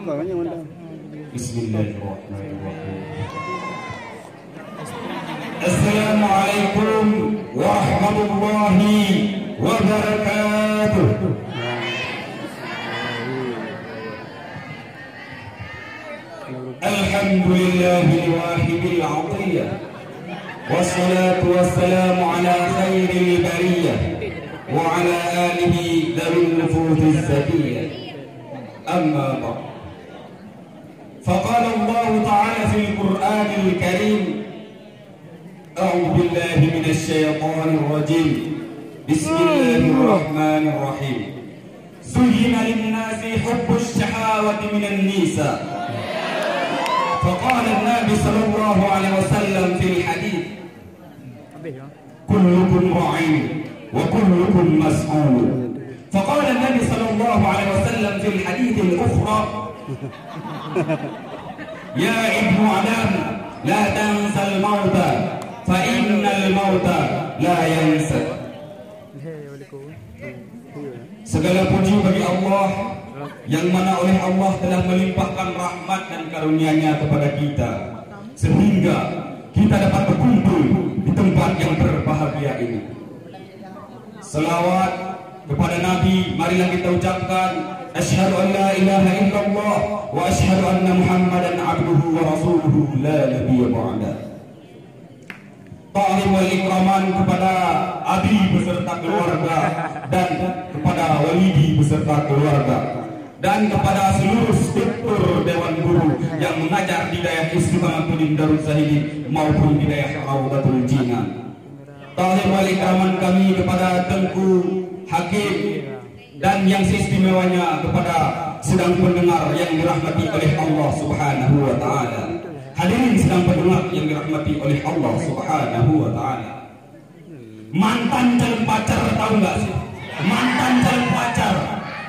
Bismillahirrahmanirrahim. Assalamualaikum warahmatullahi wabarakatuh. Alhamdulillahil wahidil 'atiyah. Wassalatu wassalamu ala khairil bariyah wa ala alihi dzawil nufudhiz zakiyah. Amma ba'd. Faqala Allah ta'ala fil Qur'anil Karim, a'udzu billahi minasy syaithanir rajim. Bismillahirrahmanirrahim. Zuyyina lin-nasi hubbus syahawati minan nisa. Faqala an-nabi sallallahu alaihi wasallam fil hadits, kullukum ra'in wa kullukum mas'ul. Faqala an-nabi sallallahu alaihi wasallam fil hadits al-ukhra, ya ibnu adam la tansal mauta fa innal mauta la yansa. Segala puji bagi Allah yang mana oleh Allah telah melimpahkan rahmat dan karunia-Nya kepada kita sehingga kita dapat berkumpul di tempat yang berbahagia ini. Selawat kepada Nabi marilah kita ucapkan, asyhadu an la ilaha illallah wa asyhadu anna Muhammadan abduhu wa rasuluhu la nabiyya ba'da. Ta'lim wal ikraman kepada abi beserta keluarga dan kepada walidi beserta keluarga dan kepada seluruh struktur Dewan Guru yang mengajar di daerah Istiqamatul Darus Zahidin maupun di daerah Raudatul Jinan. Ta'lim wal ikraman kami kepada Tengku Hakim dan yang istimewanya kepada sedang pendengar yang dirahmati oleh Allah Subhanahu wa taala. Hadirin sedang pendengar yang dirahmati oleh Allah Subhanahu wa taala. Mantan calon pacar tahu enggak sih? Mantan calon pacar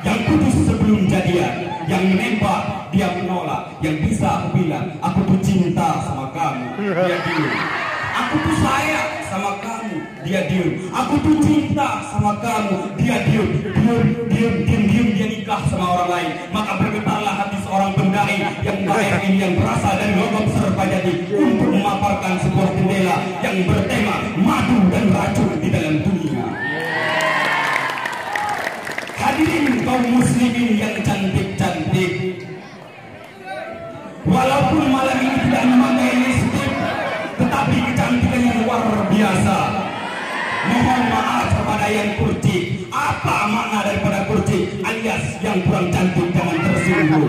yang putus sebelum jadian, yang menembak dia menolak, yang bisa aku bilang aku tuh cinta sama kamu, dia diam. Aku tuh sayang sama kamu, dia diam. Aku tuh cinta sama kamu, dia diam. Diam dia nikah sama orang lain. Maka bergetarlah hati seorang pendai yang baik ini yang berasal dari Logam Serpajadi untuk memaparkan sebuah jendela yang bertema madu dan racun di dalam dunia. Hadirin kaum muslimin yang cantik-cantik, walaupun malam ini tidak memakai lipstik, tetapi kecantikannya luar biasa. Mohon maaf kepada yang kurci. Apa makna daripada kurci? Alias yang kurang cantik jangan tersinggung.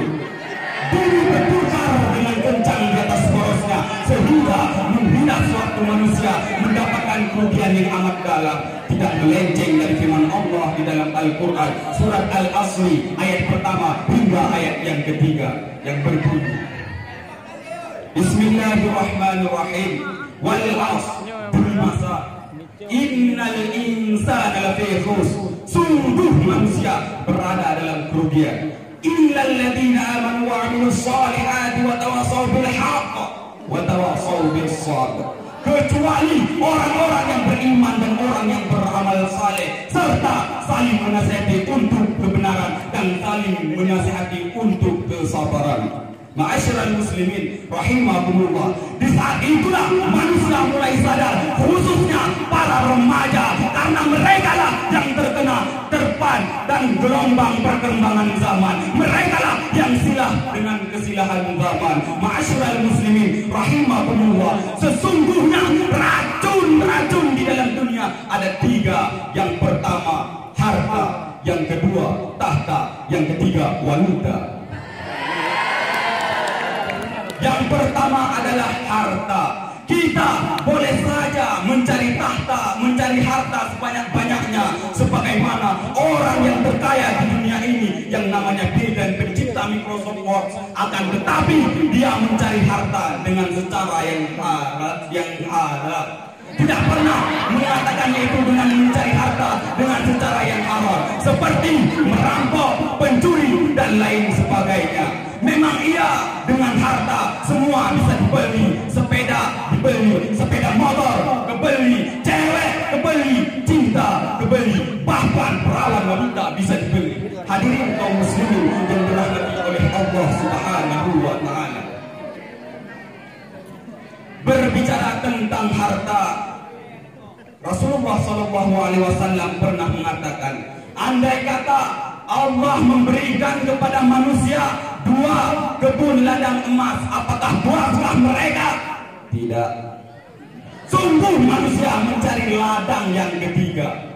Bumi berputar dengan kencang di atas porosnya sehingga menghina suatu manusia mendapatkan kerugian yang amat dalam. Tidak melenceng dari firman Allah di dalam Al-Quran surat Al-Asri ayat pertama hingga ayat yang ketiga yang berbunyi, Bismillahirrahmanirrahim. Wal 'asr, demi masa, innal insana lafi khusr, sungguh manusia berada dalam kerugian, illal ladzina amanu wa 'amilus shalihati wa tawassaw bil haqq wa tawassaw bis sabr, kecuali orang-orang yang beriman dan orang yang beramal saleh serta saling menasihati untuk kebenaran dan saling menasihati untuk kesabaran. Ma'asyiral muslimin rahimakumullah, di saat itulah manusia mulai sadar, khususnya para remaja, karena mereka lah yang terkena terpan dan gelombang perkembangan zaman. Mereka lah yang silah dengan kesilahan zaman. Ma'asyiral muslimin rahimakumullah, sesungguhnya racun-racun di dalam dunia ada 3. Yang pertama harta, yang kedua tahta, yang ketiga wanita. Yang pertama adalah harta. Kita boleh saja mencari tahta, mencari harta sebanyak-banyaknya sebagaimana orang yang terkaya di dunia ini yang namanya Bill dan pencipta Microsoft Word. Akan tetapi dia mencari harta dengan secara yang halal. Tidak pernah mengatakannya itu dengan mencari harta dengan secara yang haram, seperti merampok, pencuri dan lain sebagainya. Memang iya dengan harta semua bisa dibeli, sepeda dibeli, sepeda motor kebeli, cewek kebeli, cinta kebeli, bahkan perawan wanita bisa dibeli. Hadirin kaum muslimin yang dirahmati oleh Allah Subhanahu berbicara tentang harta, Rasulullah SAW pernah mengatakan, andai kata Allah memberikan kepada manusia 2 kebun ladang emas, apakah puaskah mereka? Tidak. Sungguh manusia mencari ladang yang ketiga.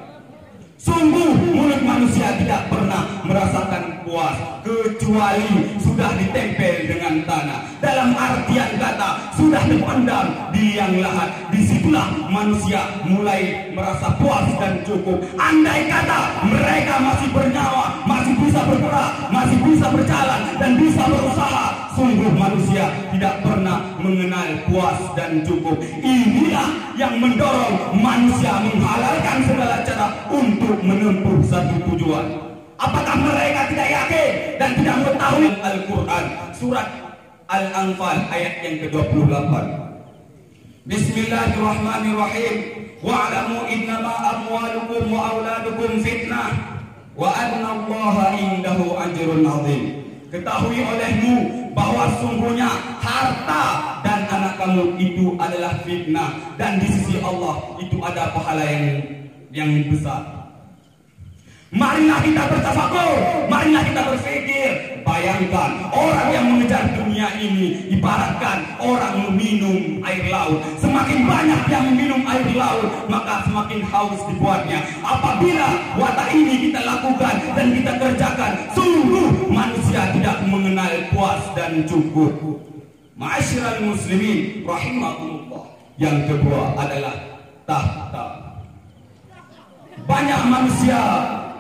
Sungguh mulut manusia tidak pernah merasakan puas kecuali sudah ditempel dengan tanah. Dalam artian kata sudah terpendam di liang lahat. Disitulah manusia mulai merasa puas dan cukup. Andai kata mereka masih bernyawa, masih bisa bergerak, masih bisa berjalan dan bisa berusaha, sungguh manusia tidak pernah mengenal puas dan cukup. Inilah yang mendorong manusia menghalalkan segala cara untuk menempuh satu tujuan. Apakah mereka tidak yakin dan tidak mengetahui Al-Quran surat Al-Anfal ayat yang ke-28? Bismillahirrahmanirrahim. Wa'lamu innama amwalukum wa auladukum fitnah wa anna Allaha indahu ajrun 'azim. Ketahui olehmu bahwa sungguhnya harta dan anak kamu itu adalah fitnah, dan di sisi Allah itu ada pahala yang besar. Marilah kita bertafakur, marilah kita berpikir. Bayangkan orang yang mengejar dunia ini ibaratkan orang meminum air laut. Semakin banyak yang meminum air laut, maka semakin haus dibuatnya. Apabila watak ini kita lakukan dan kita kerjakan, sungguh manusia tidak mengenal puas dan cukup. Ma'asyiral muslimin rahimakumullah. Yang kedua adalah tahta. Banyak manusia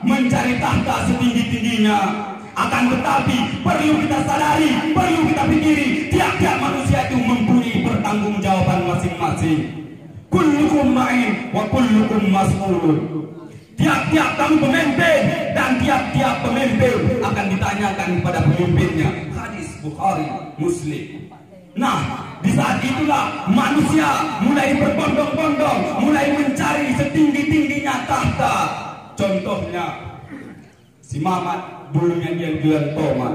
mencari tahta setinggi-tingginya, akan tetapi perlu kita sadari, perlu kita pikiri, tiap-tiap manusia itu mempunyai pertanggungjawaban masing-masing. Kullukum ma'in wa kullukum mas'ulun. Tiap-tiap kamu pemimpin dan tiap-tiap pemimpin akan ditanyakan kepada pemimpinnya. Hadis Bukhari, Muslim. Nah, di saat itulah manusia mulai berbondong-bondong, mulai mencari setinggi-tingginya tahta. Contohnya si Mamat, dulunya dia jualan tomat.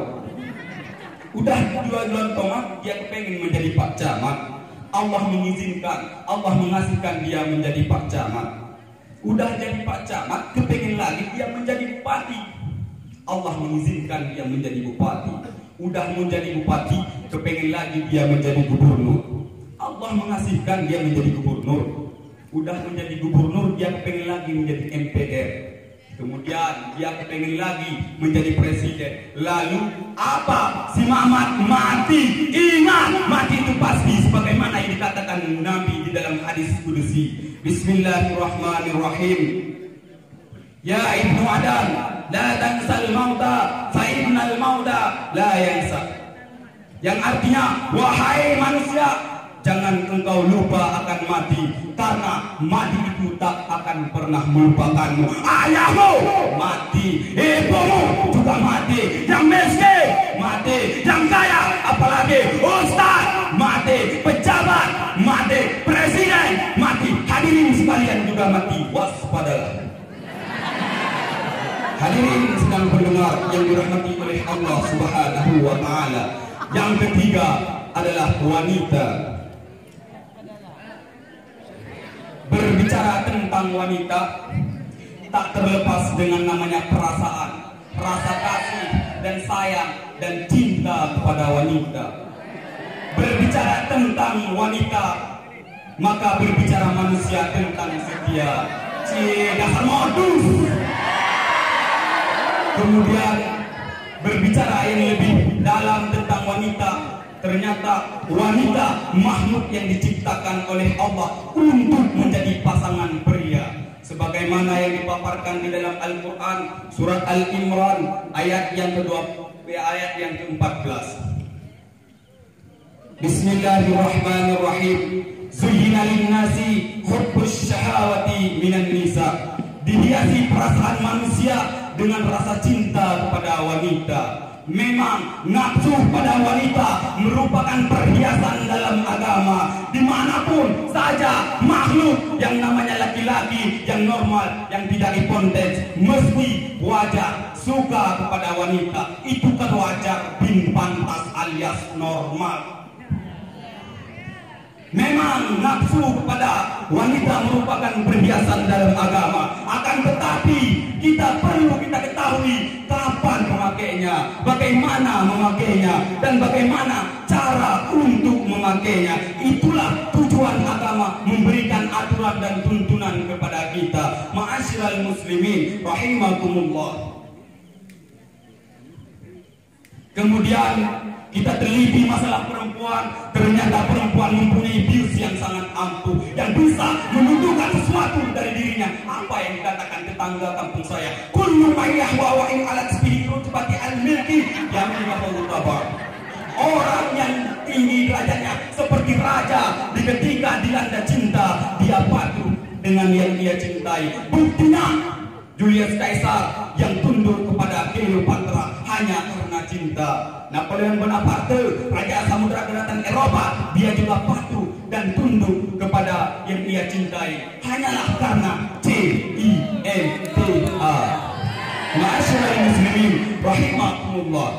Udah jualan tomat, dia pengen menjadi Pak Camat. Allah mengizinkan, Allah mengasihkan dia menjadi Pak Camat. Udah jadi Pak Camat, kepengen lagi dia menjadi bupati. Allah mengizinkan dia menjadi bupati. Udah menjadi bupati, kepengen lagi dia menjadi gubernur. Allah mengasihkan dia menjadi gubernur. Udah menjadi gubernur, dia kepengen lagi menjadi MPR. Kemudian dia kepengen lagi menjadi presiden. Lalu apa? Si Mamat mati. Ingat, mati itu pasti, sebagaimana yang dikatakan Nabi di dalam hadis kudusi. Bismillahirrahmanirrahim. Ya ibnu Adam, la tansal mauta fa innal mauta la yansa. Yang artinya, wahai manusia, jangan engkau lupa akan mati, karena mati itu tak akan pernah melupakanmu. Ayahmu mati, ibumu juga mati, yang miskin mati, yang kaya apalagi ustaz mati, pejabat mati, presiden mati, hadirin sekalian juga mati. Waspadalah. Hadirin sedang pendengar yang dirahmati oleh Allah Subhanahu wa taala. Yang ketiga adalah wanita. Berbicara tentang wanita, tak terlepas dengan namanya perasaan, rasa kasih dan sayang dan cinta kepada wanita. Berbicara tentang wanita, maka berbicara manusia tentang setia. Dasar modus. Kemudian berbicara yang lebih dalam tentang wanita, ternyata wanita makhluk yang diciptakan oleh Allah untuk menjadi pasangan pria, sebagaimana yang dipaparkan di dalam Al-Quran surat Al-Imran ayat yang ke-14. Bismillahirrahmanirrahim. Zuyyina lin-nasi hubbus syahawati minan nisa. Dihiasi perasaan manusia dengan rasa cinta kepada wanita. Memang nafsu pada wanita merupakan perhiasan dalam agama. Dimanapun saja makhluk yang namanya laki-laki yang normal, yang tidak dipontes, mesti wajar suka kepada wanita. Itu kan wajar bin pantas alias normal. Memang nafsu kepada wanita merupakan perhiasan dalam agama. Akan tetapi kita perlu ketahui kapan memakainya, bagaimana memakainya, dan bagaimana cara untuk memakainya. Itulah tujuan agama, memberikan aturan dan tuntunan kepada kita. Ma'asyiral muslimin rahimakumullah. Kemudian kita teliti masalah perempuan. Ternyata perempuan mempunyai bius yang sangat ampuh, yang bisa menunjukkan sesuatu dari dirinya. Apa yang dikatakan tetangga kampung saya, kullu mayyahwa wa in alat bihi rutbati al-milki yaminahu tabar. Orang yang tinggi derajatnya seperti raja, ketika dilanda cinta dia patuh dengan yang dia cintai. Buktinya Julius Caesar yang tunduk kepada Cleopatra hanya karena cinta. Napoleon Bonaparte, Raja Samudra Daratan Eropa, dia juga patuh dan tunduk kepada yang ia cintai hanyalah karena cinta. Ma'asyiral muslimin rahimakumullah.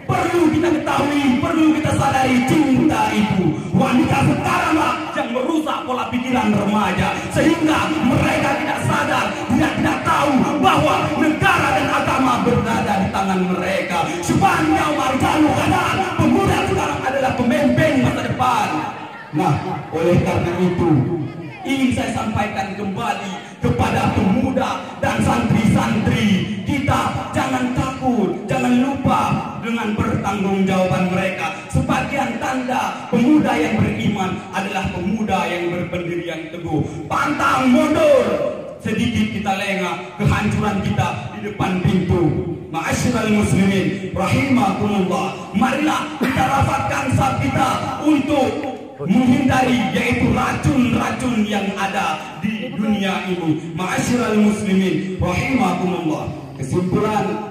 Perlu kita ketahui, perlu kita sadari, cinta itu wanita sekaranglah yang merusak pola pikiran remaja, sehingga mereka tidak sadar, tidak tahu bahwa negara dan agama berada di tangan mereka. Sebanyak marjanu kadang pemuda sekarang adalah pemimpin masa depan. Nah, oleh karena itu ingin saya sampaikan kembali kepada pemuda dan santri-santri kita, jangan takut, jangan lupa dengan pertanggungjawaban mereka. Sebagian tanda pemuda yang beriman adalah pemuda yang berpendirian teguh. Pantang mundur, sedikit kita lengah, kehancuran kita di depan pintu. Ma'asyiral muslimin rahimakumullah. Marilah kita rapatkan saat kita untuk menghindari yaitu racun-racun yang ada di dunia ini. Ma'asyiral muslimin rahimakumullah. Kesimpulan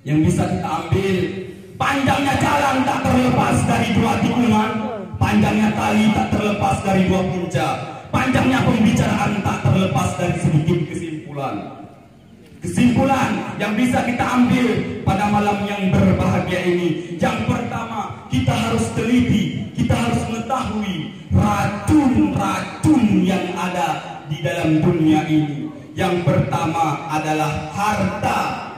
yang bisa kita ambil, panjangnya jalan tak terlepas dari dua tikungan, panjangnya tali tak terlepas dari dua puncak, panjangnya pembicaraan tak terlepas dari sedikit kesimpulan. Kesimpulan yang bisa kita ambil pada malam yang berbahagia ini, yang pertama, kita harus teliti, kita harus mengetahui racun-racun yang ada di dalam dunia ini. Yang pertama adalah harta.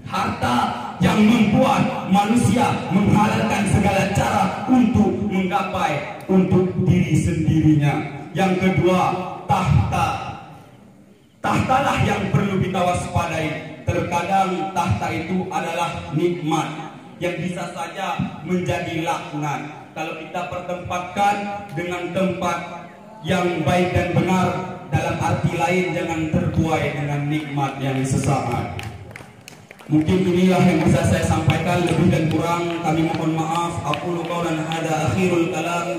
Harta yang membuat manusia menghalalkan segala cara untuk menggapai untuk diri sendirinya. Yang kedua, tahta. Tahtalah yang perlu kita waspadai. Terkadang tahta itu adalah nikmat yang bisa saja menjadi laknat kalau kita pertempatkan dengan tempat yang baik dan benar. Dalam arti lain, jangan terbuai dengan nikmat yang sesaat. Mungkin inilah yang bisa saya sampaikan, lebih dan kurang kami mohon maaf. Aqulu qawlan hadza akhirul kalam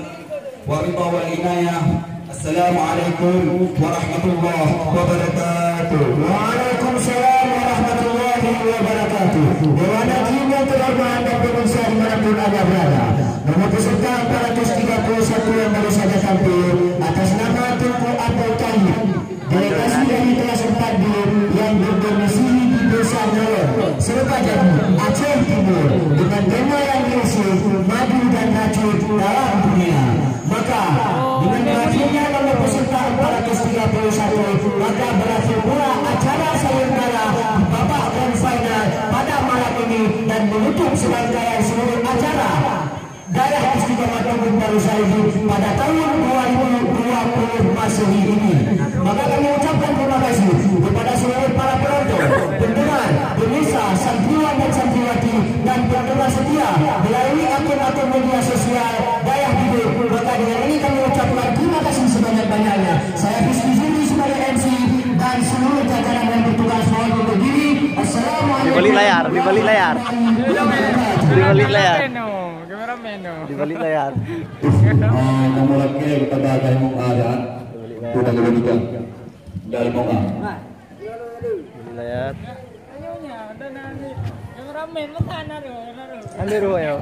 wa ridha wal inayah. Assalamualaikum warahmatullahi wabarakatuh. Waalaikumsalam warahmatullahi wabarakatuh. Dewan Hakim yang terhormat dan pemirsa dimanapun Anda berada, nomor peserta 431 yang baru saja tampil atas nama Tunku Abdul Karim, delegasi dari kelas 4 yang berdomisili di Desa Nolon, Serpajadi, Aceh Timur, dengan tema yang diusung madu dan racun dalam dunia. Maka dengan berakhirnya nomor peserta 431, maka berakhir pula acara sayembara di babak grand final pada malam ini dan menutup serangkaian seluruh acara Daerah Istiqomah Tubuh Baru Saidi pada tahun 2020 Masehi ini. Maka kami ucapkan terima kasih kepada seluruh para penonton, pendengar, pemirsa, santriwan dan santriwati dan pendengar setia melalui akun-akun media sosial Dayah Hidup. Maka dengan ini kami ucapkan terima kasih sebanyak-banyaknya. Saya Fisri Zuri sebagai MC dan seluruh jajaran yang bertugas mohon undur diri. Assalamualaikum. Di balik layar, di balik layar. Di balik layar. Di balik layar. Nomor lagi kita bagai mong ada. Kita lebih dalam mong Di layar. Ano ayo.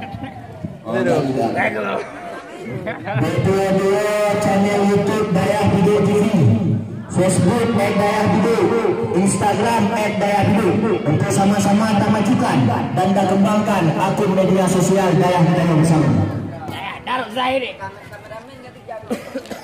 Berdua-dua channel YouTube Dayah Hidup TV, Facebook @Dayah Hidup, Instagram @Dayah Hidup, untuk sama-sama kita majukan dan kita kembangkan akun media sosial Dayah Hidup bersama. Taruh Zahir. ya.